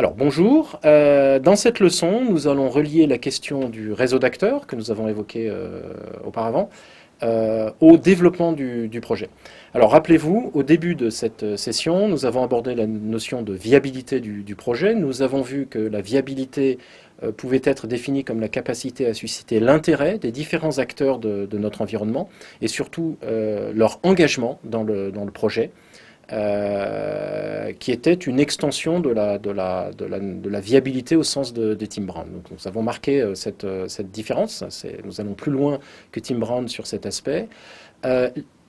Alors bonjour, dans cette leçon nous allons relier la question du réseau d'acteurs que nous avons évoqué auparavant au développement du projet. Alors rappelez-vous, au début de cette session nous avons abordé la notion de viabilité du projet. Nous avons vu que la viabilité pouvait être définie comme la capacité à susciter l'intérêt des différents acteurs de notre environnement et surtout leur engagement dans le projet. Qui était une extension de la viabilité au sens de Tim Brown. Donc, nous avons marqué cette différence. Nous allons plus loin que Tim Brown sur cet aspect.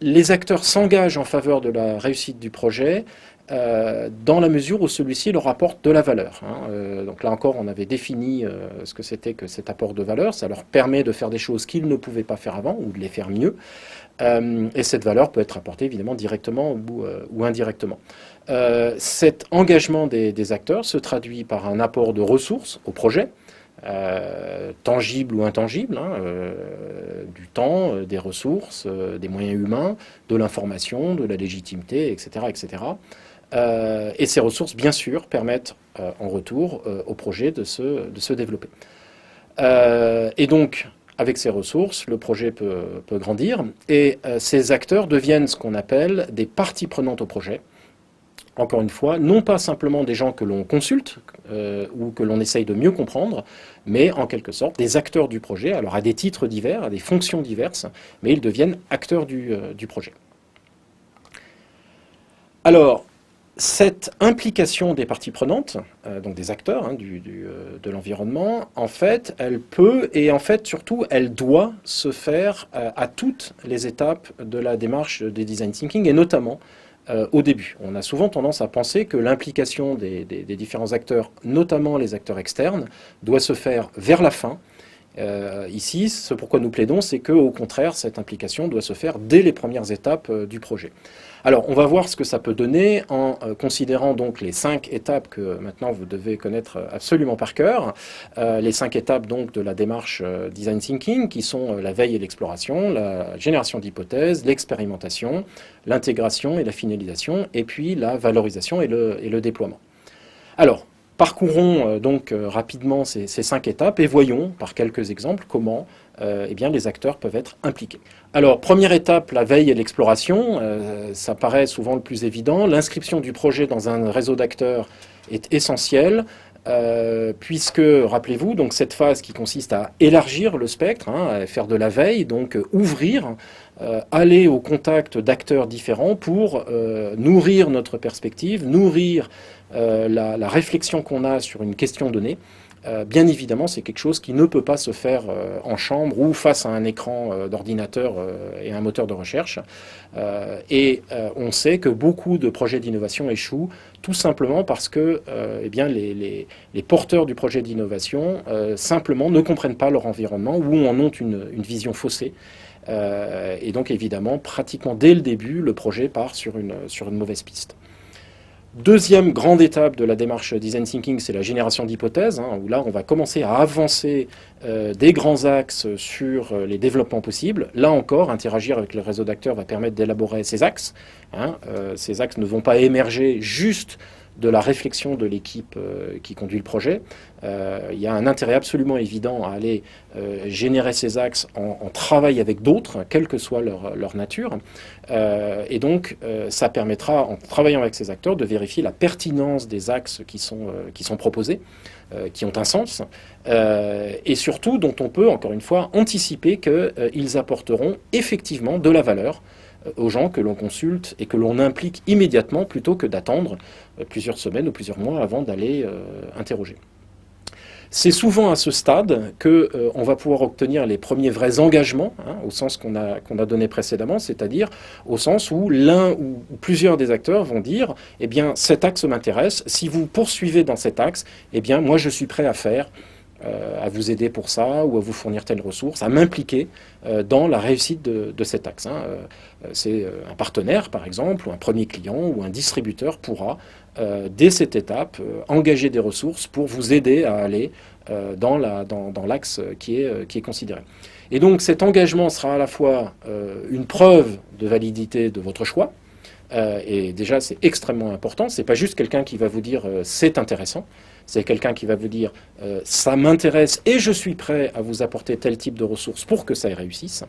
Les acteurs s'engagent en faveur de la réussite du projet dans la mesure où celui-ci leur apporte de la valeur. Donc là encore, on avait défini ce que c'était que cet apport de valeur. Ça leur permet de faire des choses qu'ils ne pouvaient pas faire avant ou de les faire mieux. Et cette valeur peut être apportée évidemment directement ou indirectement. Cet engagement des acteurs se traduit par un apport de ressources au projet, tangibles ou intangibles, du temps, des ressources, des moyens humains, de l'information, de la légitimité, etc. etc. Et ces ressources, bien sûr, permettent en retour au projet de se développer. Et donc, avec ces ressources, le projet peut grandir et ces acteurs deviennent ce qu'on appelle des parties prenantes au projet. Encore une fois, non pas simplement des gens que l'on consulte ou que l'on essaye de mieux comprendre, mais en quelque sorte des acteurs du projet, alors à des titres divers, à des fonctions diverses, mais ils deviennent acteurs du projet. Alors, cette implication des parties prenantes, donc des acteurs de l'environnement, en fait, elle peut et en fait surtout elle doit se faire à toutes les étapes de la démarche de design thinking et notamment au début. On a souvent tendance à penser que l'implication des différents acteurs, notamment les acteurs externes, doit se faire vers la fin. Ici, ce pourquoi nous plaidons, c'est qu'au contraire, cette implication doit se faire dès les premières étapes du projet. Alors, on va voir ce que ça peut donner en considérant donc les 5 étapes que maintenant vous devez connaître absolument par cœur. Les 5 étapes donc de la démarche Design Thinking qui sont la veille et l'exploration, la génération d'hypothèses, l'expérimentation, l'intégration et la finalisation, et puis la valorisation et le déploiement. Alors, parcourons donc rapidement ces 5 étapes et voyons par quelques exemples comment eh bien, les acteurs peuvent être impliqués. Alors, première étape, la veille et l'exploration, ça paraît souvent le plus évident. L'inscription du projet dans un réseau d'acteurs est essentielle, puisque, rappelez-vous, donc cette phase qui consiste à élargir le spectre, à faire de la veille, donc ouvrir, aller au contact d'acteurs différents pour nourrir notre perspective, nourrir la réflexion qu'on a sur une question donnée. Bien évidemment, c'est quelque chose qui ne peut pas se faire en chambre ou face à un écran d'ordinateur et un moteur de recherche. On sait que beaucoup de projets d'innovation échouent tout simplement parce que eh bien, les porteurs du projet d'innovation simplement ne comprennent pas leur environnement ou en ont une vision faussée. Et donc évidemment, pratiquement dès le début, le projet part sur une mauvaise piste. Deuxième grande étape de la démarche Design Thinking, c'est la génération d'hypothèses, où là on va commencer à avancer des grands axes sur les développements possibles. Là encore, interagir avec le réseau d'acteurs va permettre d'élaborer ces axes. Ces axes ne vont pas émerger juste de la réflexion de l'équipe qui conduit le projet. Il y a un intérêt absolument évident à aller générer ces axes en travail avec d'autres, quelle que soit leur nature. Et donc, ça permettra, en travaillant avec ces acteurs, de vérifier la pertinence des axes qui sont proposés, qui ont un sens, et surtout dont on peut, encore une fois, anticiper qu'ils apporteront effectivement de la valeur aux gens que l'on consulte et que l'on implique immédiatement plutôt que d'attendre plusieurs semaines ou plusieurs mois avant d'aller interroger. C'est souvent à ce stade qu'on va pouvoir obtenir les premiers vrais engagements, au sens qu'on a donné précédemment, c'est-à-dire au sens où l'un ou plusieurs des acteurs vont dire « Eh bien, cet axe m'intéresse, si vous poursuivez dans cet axe, eh bien, moi je suis prêt à faire, à vous aider pour ça ou à vous fournir telle ressource, à m'impliquer dans la réussite de cet axe. C'est un partenaire, par exemple, ou un premier client ou un distributeur pourra, dès cette étape, engager des ressources pour vous aider à aller dans l'axe qui est considéré. Et donc cet engagement sera à la fois une preuve de validité de votre choix, et déjà c'est extrêmement important, c'est pas juste quelqu'un qui va vous dire c'est intéressant, C'est quelqu'un qui va vous dire ça m'intéresse et je suis prêt à vous apporter tel type de ressources pour que ça réussisse.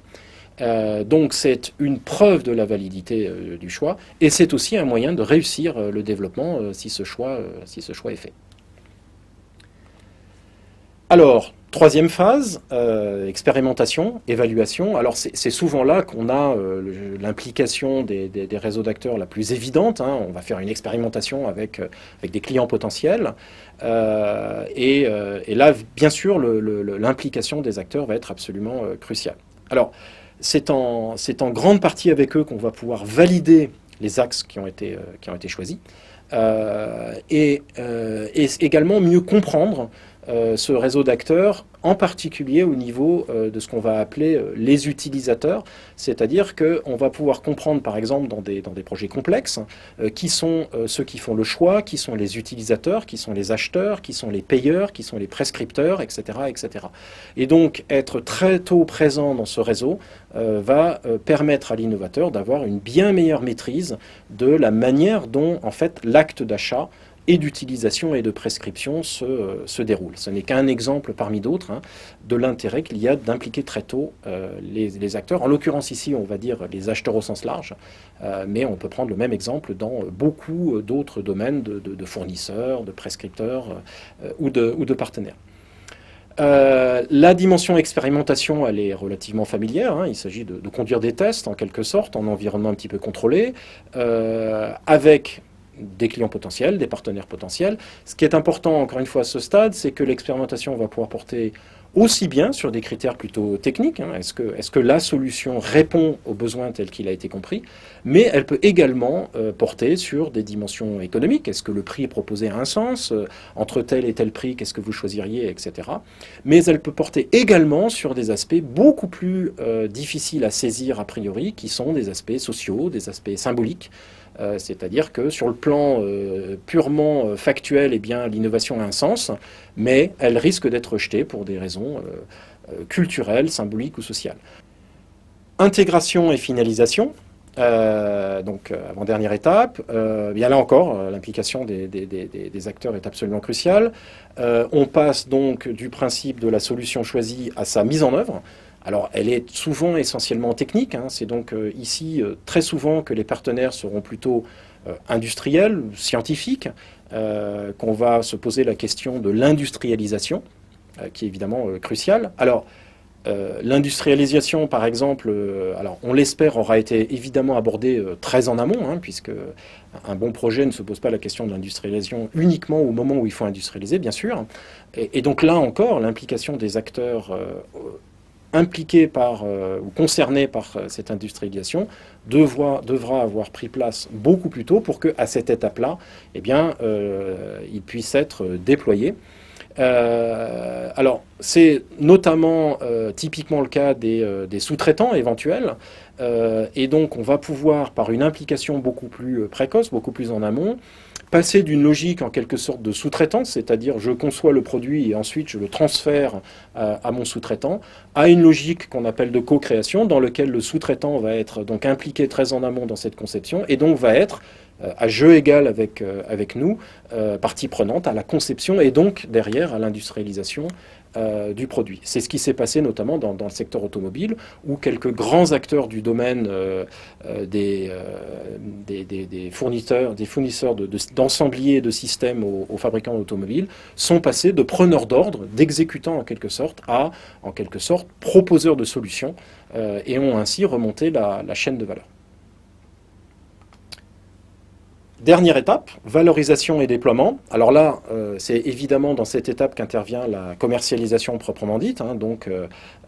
Donc c'est une preuve de la validité du choix et c'est aussi un moyen de réussir le développement si ce choix est fait. Alors, troisième phase, expérimentation, évaluation. Alors c'est souvent là qu'on a l'implication des réseaux d'acteurs la plus évidente. Hein. On va faire une expérimentation avec des clients potentiels. Et là, bien sûr, l'implication des acteurs va être absolument cruciale. Alors, c'est en grande partie avec eux qu'on va pouvoir valider les axes qui ont été choisis. Et également mieux comprendre ce réseau d'acteurs, en particulier au niveau de ce qu'on va appeler les utilisateurs, c'est-à-dire qu'on va pouvoir comprendre, par exemple, dans des projets complexes, qui sont ceux qui font le choix, qui sont les utilisateurs, qui sont les acheteurs, qui sont les payeurs, qui sont les prescripteurs, etc., etc. Et donc, être très tôt présent dans ce réseau va permettre à l'innovateur d'avoir une bien meilleure maîtrise de la manière dont, en fait, l'acte d'achat et d'utilisation et de prescription se déroule. Ce n'est qu'un exemple parmi d'autres de l'intérêt qu'il y a d'impliquer très tôt les acteurs. En l'occurrence ici, on va dire les acheteurs au sens large, mais on peut prendre le même exemple dans beaucoup d'autres domaines de fournisseurs, de prescripteurs ou de partenaires. La dimension expérimentation, elle est relativement familière. Il s'agit de conduire des tests, en quelque sorte, en environnement un petit peu contrôlé, avec des clients potentiels, des partenaires potentiels. Ce qui est important, encore une fois, à ce stade, c'est que l'expérimentation va pouvoir porter aussi bien sur des critères plutôt techniques, est-ce que la solution répond aux besoins tels qu'il a été compris, mais elle peut également porter sur des dimensions économiques, est-ce que le prix proposé a un sens, entre tel et tel prix, qu'est-ce que vous choisiriez, etc. Mais elle peut porter également sur des aspects beaucoup plus difficiles à saisir a priori, qui sont des aspects sociaux, des aspects symboliques, c'est-à-dire que sur le plan purement factuel, eh bien, l'innovation a un sens, mais elle risque d'être rejetée pour des raisons culturelles, symboliques ou sociales. Intégration et finalisation, donc avant-dernière étape. Bien là encore, l'implication des acteurs est absolument cruciale. On passe donc du principe de la solution choisie à sa mise en œuvre. Alors, elle est souvent essentiellement technique. C'est donc ici très souvent que les partenaires seront plutôt industriels, scientifiques, qu'on va se poser la question de l'industrialisation, qui est évidemment cruciale. Alors, l'industrialisation, par exemple, alors on l'espère, aura été évidemment abordée très en amont, puisque un bon projet ne se pose pas la question de l'industrialisation uniquement au moment où il faut industrialiser, bien sûr. Et donc là encore, l'implication des acteurs impliqués ou concernés par cette industrialisation devra avoir pris place beaucoup plus tôt pour qu'à cette étape-là, eh bien, il puisse être déployé. Alors, c'est notamment typiquement le cas des sous-traitants éventuels, et donc on va pouvoir, par une implication beaucoup plus précoce, beaucoup plus en amont, passer d'une logique en quelque sorte de sous-traitance, c'est-à-dire je conçois le produit et ensuite je le transfère à mon sous-traitant, à une logique qu'on appelle de co-création, dans laquelle le sous-traitant va être donc impliqué très en amont dans cette conception et donc va être à jeu égal avec nous, partie prenante à la conception et donc derrière à l'industrialisation du produit. C'est ce qui s'est passé notamment dans le secteur automobile, où quelques grands acteurs du domaine des fournisseurs d'ensembliers de systèmes aux fabricants automobiles sont passés de preneurs d'ordre, d'exécutants en quelque sorte, à en quelque sorte proposeurs de solutions et ont ainsi remonté la chaîne de valeur. Dernière étape, valorisation et déploiement. Alors là, c'est évidemment dans cette étape qu'intervient la commercialisation proprement dite, donc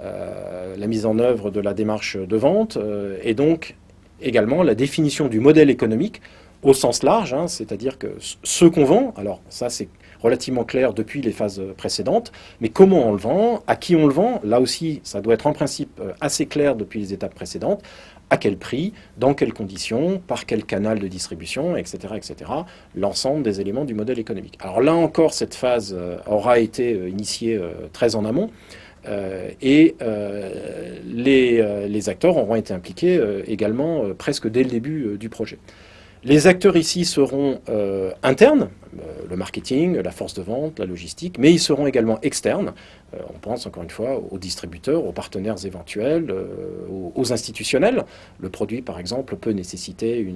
la mise en œuvre de la démarche de vente, et donc également la définition du modèle économique au sens large, c'est-à-dire que ce qu'on vend, alors ça c'est relativement clair depuis les phases précédentes, mais comment on le vend, à qui on le vend, là aussi ça doit être en principe assez clair depuis les étapes précédentes, à quel prix, dans quelles conditions, par quel canal de distribution, etc., etc., l'ensemble des éléments du modèle économique. Alors là encore, cette phase aura été initiée très en amont, et les acteurs auront été impliqués également presque dès le début du projet. Les acteurs ici seront internes, le marketing, la force de vente, la logistique, mais ils seront également externes. On pense encore une fois aux distributeurs, aux partenaires éventuels, aux institutionnels. Le produit, par exemple, peut nécessiter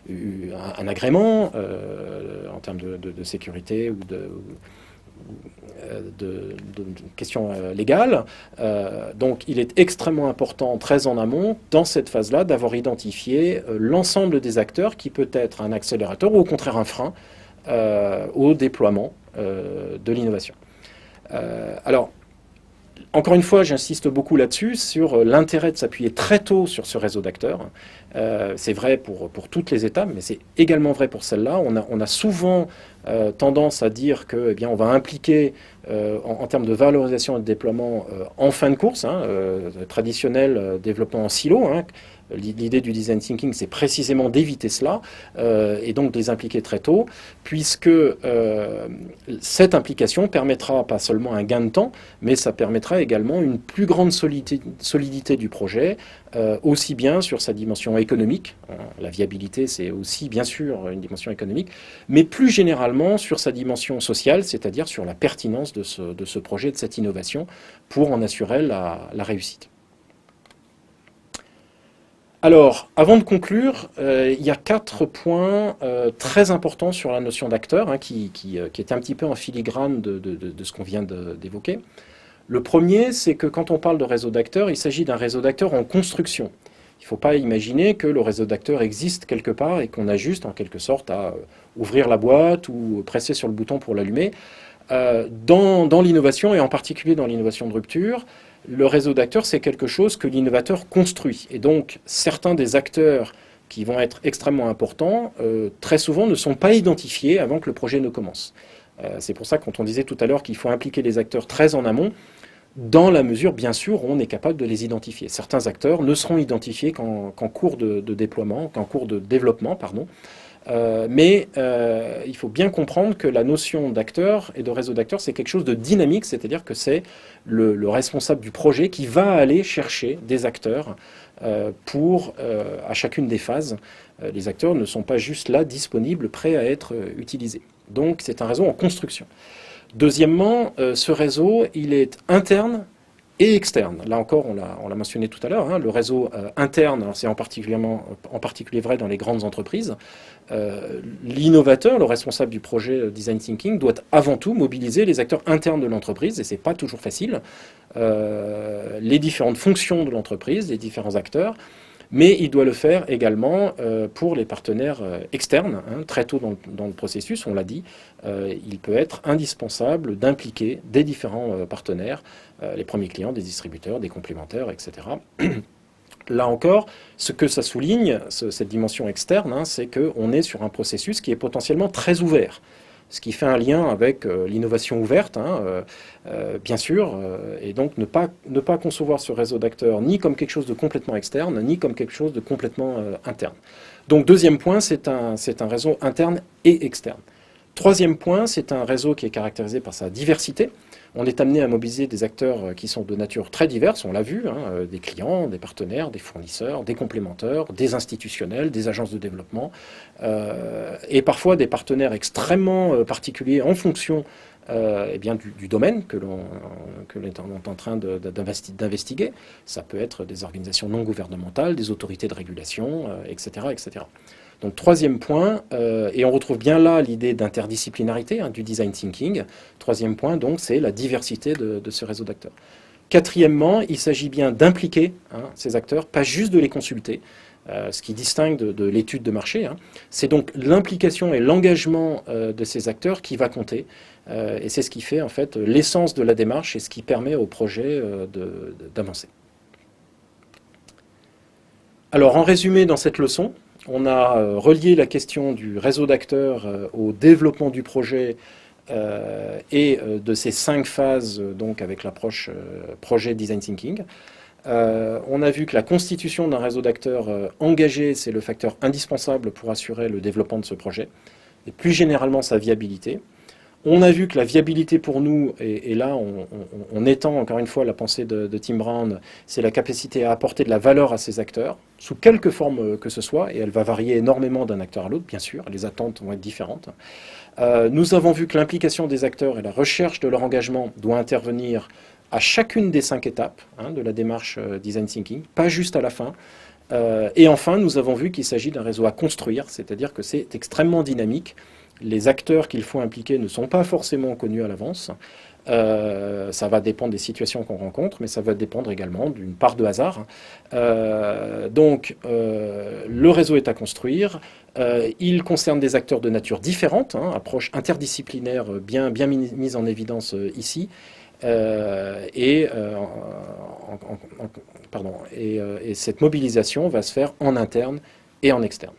un agrément en termes de sécurité ou de questions légales. Donc il est extrêmement important, très en amont, dans cette phase-là, d'avoir identifié l'ensemble des acteurs qui peut être un accélérateur ou au contraire un frein au déploiement de l'innovation. Alors, encore une fois, j'insiste beaucoup là-dessus, sur l'intérêt de s'appuyer très tôt sur ce réseau d'acteurs. C'est vrai pour toutes les étapes, mais c'est également vrai pour celle-là. On a souvent tendance à dire que, eh bien, on va impliquer en termes de valorisation et de déploiement en fin de course, traditionnel développement en silo. L'idée du design thinking, c'est précisément d'éviter cela et donc de les impliquer très tôt, puisque cette implication permettra pas seulement un gain de temps, mais ça permettra également une plus grande solidité du projet, aussi bien sur sa dimension économique, la viabilité c'est aussi bien sûr une dimension économique, mais plus généralement sur sa dimension sociale, c'est-à-dire sur la pertinence de ce projet, de cette innovation, pour en assurer la réussite. Alors, avant de conclure, il y a 4 points très importants sur la notion d'acteur, qui est un petit peu en filigrane de ce qu'on vient d'évoquer. Le premier, c'est que quand on parle de réseau d'acteurs, il s'agit d'un réseau d'acteurs en construction. Il ne faut pas imaginer que le réseau d'acteurs existe quelque part et qu'on a juste, en quelque sorte, à ouvrir la boîte ou presser sur le bouton pour l'allumer. Dans l'innovation, et en particulier dans l'innovation de rupture, le réseau d'acteurs, c'est quelque chose que l'innovateur construit. Et donc, certains des acteurs qui vont être extrêmement importants, très souvent ne sont pas identifiés avant que le projet ne commence. C'est pour ça que quand on disait tout à l'heure qu'il faut impliquer les acteurs très en amont, dans la mesure, bien sûr, on est capable de les identifier. Certains acteurs ne seront identifiés qu'en cours de déploiement, qu'en cours de développement, pardon. Mais il faut bien comprendre que la notion d'acteur et de réseau d'acteurs, c'est quelque chose de dynamique, c'est-à-dire que c'est le responsable du projet qui va aller chercher des acteurs pour, à chacune des phases, les acteurs ne sont pas juste là, disponibles, prêts à être utilisés. Donc c'est un réseau en construction. Deuxièmement, ce réseau, il est interne et externe. Là encore, on l'a mentionné tout à l'heure, le réseau interne, c'est en particulier vrai dans les grandes entreprises. L'innovateur, le responsable du projet Design Thinking, doit avant tout mobiliser les acteurs internes de l'entreprise, et ce n'est pas toujours facile, les différentes fonctions de l'entreprise, les différents acteurs, mais il doit le faire également pour les partenaires externes. Très tôt dans le processus, on l'a dit, il peut être indispensable d'impliquer des différents partenaires, les premiers clients, des distributeurs, des complémentaires, etc. Là encore, ce que ça souligne, cette dimension externe, c'est qu'on est sur un processus qui est potentiellement très ouvert. Ce qui fait un lien avec l'innovation ouverte, bien sûr, et donc ne pas concevoir ce réseau d'acteurs ni comme quelque chose de complètement externe, ni comme quelque chose de complètement interne. Donc deuxième point, c'est un réseau interne et externe. Troisième point, c'est un réseau qui est caractérisé par sa diversité. On est amené à mobiliser des acteurs qui sont de nature très diverse, on l'a vu, des clients, des partenaires, des fournisseurs, des complémentaires, des institutionnels, des agences de développement, et parfois des partenaires extrêmement particuliers en fonction du domaine que l'on est en train d'investiguer. Ça peut être des organisations non gouvernementales, des autorités de régulation, etc., etc. Donc troisième point, et on retrouve bien là l'idée d'interdisciplinarité du design thinking. Troisième point, donc, c'est la diversité de ce réseau d'acteurs. Quatrièmement, il s'agit bien d'impliquer ces acteurs, pas juste de les consulter, ce qui distingue de l'étude de marché. C'est donc l'implication et l'engagement de ces acteurs qui va compter, et c'est ce qui fait en fait l'essence de la démarche et ce qui permet au projet d'avancer. Alors en résumé dans cette leçon, on a relié la question du réseau d'acteurs au développement du projet et de ces 5 phases donc avec l'approche projet design thinking. On a vu que la constitution d'un réseau d'acteurs engagé, c'est le facteur indispensable pour assurer le développement de ce projet et plus généralement sa viabilité. On a vu que la viabilité pour nous, et là on étend encore une fois la pensée de Tim Brown, c'est la capacité à apporter de la valeur à ces acteurs, sous quelque forme que ce soit, et elle va varier énormément d'un acteur à l'autre, bien sûr, les attentes vont être différentes. Nous avons vu que l'implication des acteurs et la recherche de leur engagement doit intervenir à chacune des 5 étapes de la démarche Design Thinking, pas juste à la fin. Et enfin, nous avons vu qu'il s'agit d'un réseau à construire, c'est-à-dire que c'est extrêmement dynamique. Les acteurs qu'il faut impliquer ne sont pas forcément connus à l'avance. Ça va dépendre des situations qu'on rencontre, mais ça va dépendre également d'une part de hasard. Le réseau est à construire. Il concerne des acteurs de nature différente, approche interdisciplinaire bien mise en évidence ici. Et cette mobilisation va se faire en interne et en externe.